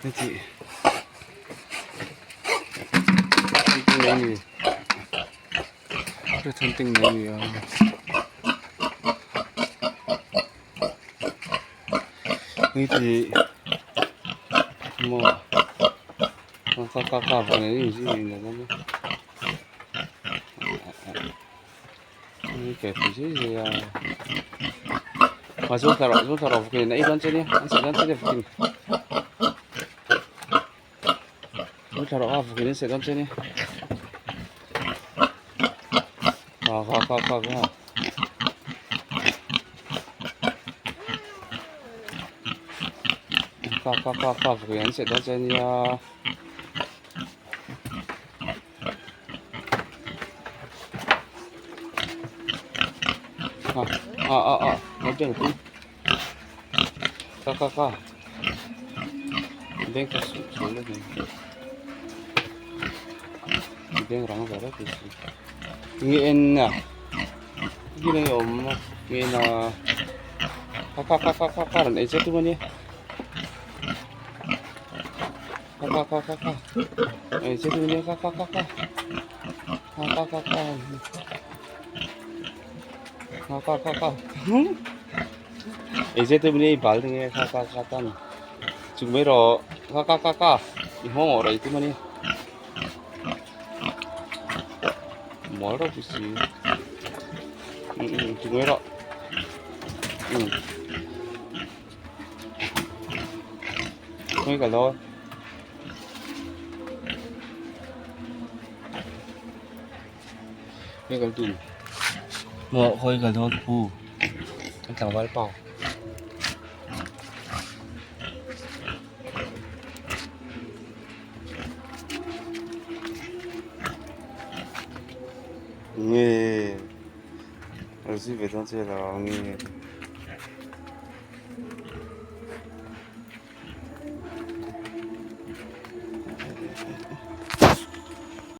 thế chị thân tình này gì cái thân tình này như thì một các vào này gì này là như kể từ gì mà xuống thảo đỏ cái này đơn chơi đi anh sẽ đơn chơi đi phục xuống thảo đỏ phục cái sẽ đơn chơi đi 가 phục cái sẽ đơn chơi đi nói chuyện tí 가 이뱅 xuống lên này 이뱅 랑 vào đó thì nghiện à cái này ổn mà nghiện là là này chết luôn đi này chết luôn đi 이제 때문에 발등에 가까운 지금 왜로 이 홍어라 이때문에 뭐라 보지 지금 왜로 그러니까 너 그러니까 뭐 거기가 너 부 잠깐 말봐 nghe ở dưới về trong xe là nghe